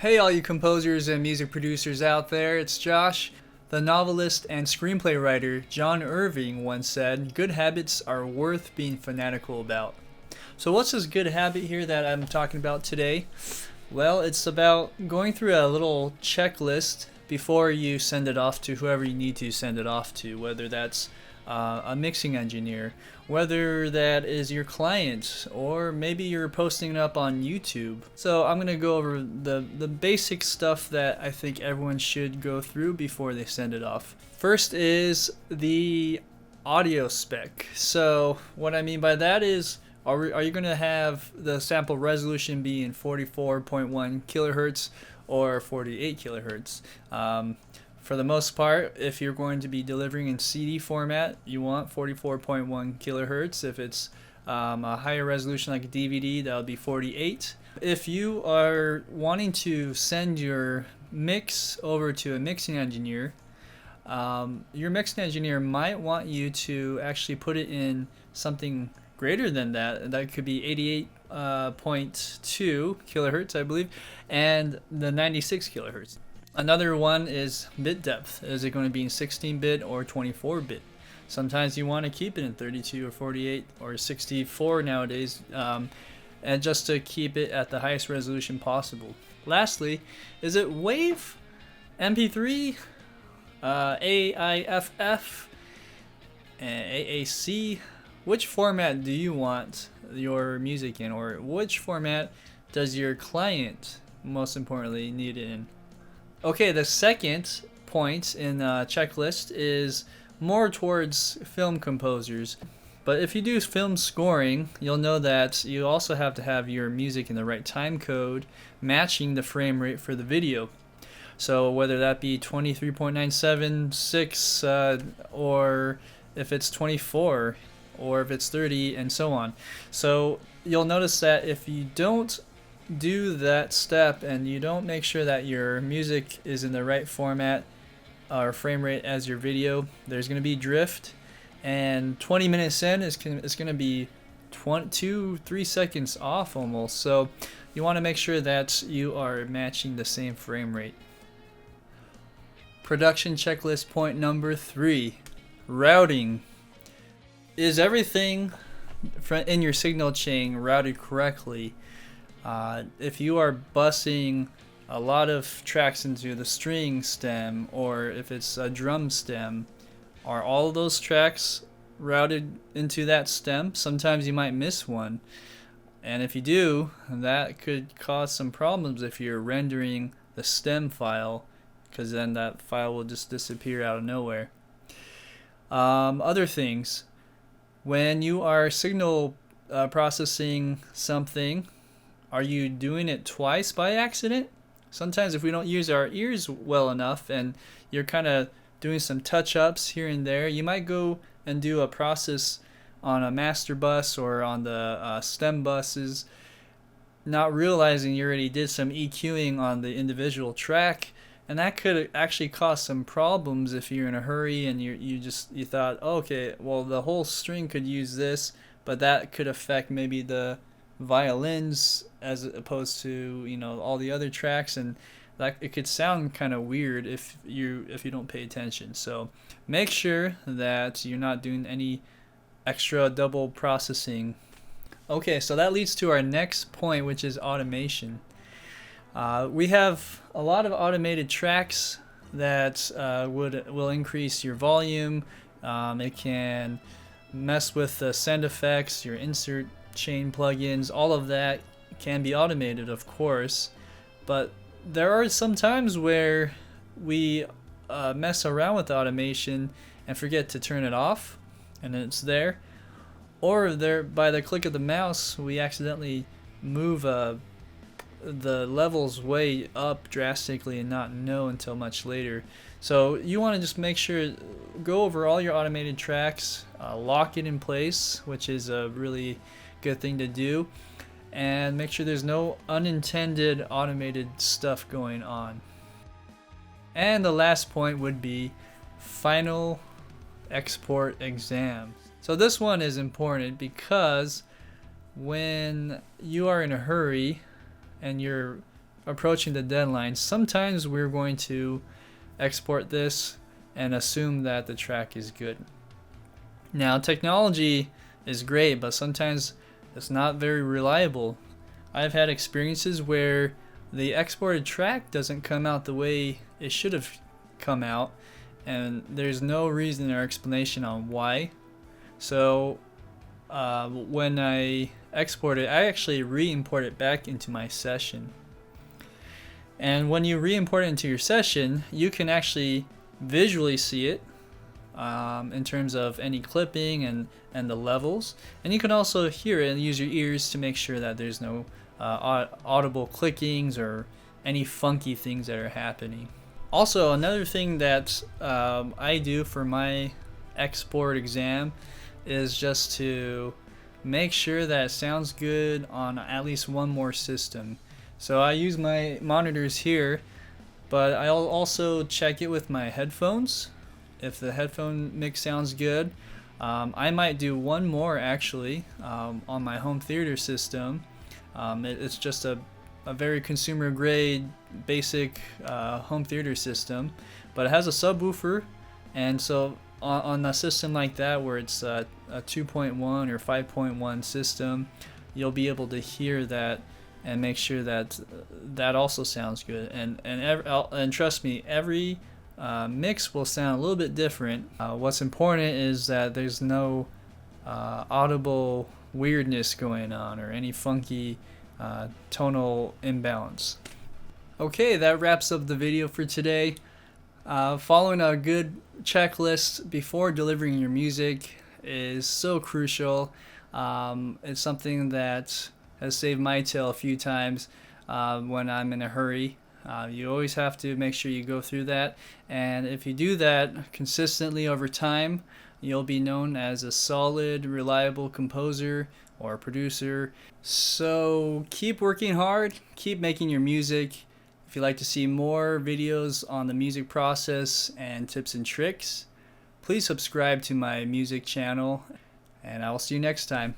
Hey all you composers and music producers out there, it's Josh. The novelist and screenplay writer John Irving once said, "Good habits are worth being fanatical about." So what's this good habit here that I'm talking about today? Well, it's about going through a little checklist before you send it off to whoever you need to send it off to, whether that's a mixing engineer, whether that is your client, or maybe you're posting it up on YouTube. So I'm going to go over the basic stuff that I think everyone should go through before they send it off. First is the audio spec. So what I mean by that is, are you going to have the sample resolution be in 44.1 kilohertz or 48 kilohertz? For the most part, if you're going to be delivering in CD format, you want 44.1 kilohertz. If it's a higher resolution like a DVD, that'll be 48. If you are wanting to send your mix over to a mixing engineer, your mixing engineer might want you to actually put it in something greater than that. That could be 88.2 kilohertz, I believe, and the 96 kilohertz. Another one is bit depth. Is it going to be in 16-bit or 24-bit? Sometimes you want to keep it in 32 or 48 or 64 nowadays, and just to keep it at the highest resolution possible. Lastly, is it WAV, MP3, AIFF, and AAC? Which format do you want your music in, or which format does your client, most importantly, need it in? Okay, the second point in the checklist is more towards film composers. But if you do film scoring, you'll know that you also have to have your music in the right time code matching the frame rate for the video. So whether that be 23.976 or if it's 24 or if it's 30 and so on. So you'll notice that if you don't do that step and you don't make sure that your music is in the right format or frame rate as your video, there's going to be drift, and 20 minutes in it's going to be 2-3 seconds off almost. So you want to make sure that you are matching the same frame rate. Production checklist point number 3, routing. Is everything in your signal chain routed correctly? If you are busing a lot of tracks into the string stem, or if it's a drum stem, are all of those tracks routed into that stem? Sometimes you might miss one, and if you do, that could cause some problems if you're rendering the stem file, because then that file will just disappear out of nowhere. Other things, when you are signal processing something, are you doing it twice by accident? Sometimes if we don't use our ears well enough and you're kind of doing some touch-ups here and there, you might go and do a process on a master bus or on the stem buses, not realizing you already did some EQing on the individual track, and that could actually cause some problems if you're in a hurry and you thought, oh, okay, well the whole string could use this, but that could affect maybe the violins as opposed to all the other tracks, and that it could sound kind of weird if you don't pay attention. So make sure that you're not doing any extra double processing. Okay, so that leads to our next point, which is automation. We have a lot of automated tracks that will increase your volume. It can mess with the send effects, your insert chain plugins. All of that can be automated, of course, but there are some times where we mess around with automation and forget to turn it off, and it's there, or there by the click of the mouse we accidentally move the levels way up drastically and not know until much later. So you want to just make sure, go over all your automated tracks, lock it in place, which is a really good thing to do, and make sure there's no unintended automated stuff going on. And the last point would be final export exam. So this one is important because when you are in a hurry and you're approaching the deadline, sometimes we're going to export this and assume that the track is good. Now, technology is great, but sometimes it's not very reliable. I've had experiences where the exported track doesn't come out the way it should have come out, and there's no reason or explanation on why. So when I export it, I actually re-import it back into my session. And when you re-import it into your session, you can actually visually see it in terms of any clipping and the levels. And you can also hear it and use your ears to make sure that there's no audible clickings or any funky things that are happening. Also, another thing that I do for my export exam is just to make sure that it sounds good on at least one more system. So I use my monitors here, but I'll also check it with my headphones. If the headphone mix sounds good, I might do one more actually on my home theater system. It's just a very consumer grade basic home theater system, but it has a subwoofer, and so on a system like that where it's a 2.1 or 5.1 system, you'll be able to hear that and make sure that that also sounds good. And trust me, every mix will sound a little bit different. What's important is that there's no audible weirdness going on or any funky tonal imbalance. Okay, that wraps up the video for today. Following a good checklist before delivering your music is so crucial. It's something that has saved my tail a few times when I'm in a hurry. You always have to make sure you go through that, and if you do that consistently over time, you'll be known as a solid, reliable composer or producer. So keep working hard, keep making your music. If you'd like to see more videos on the music process and tips and tricks, please subscribe to my music channel, and I will see you next time.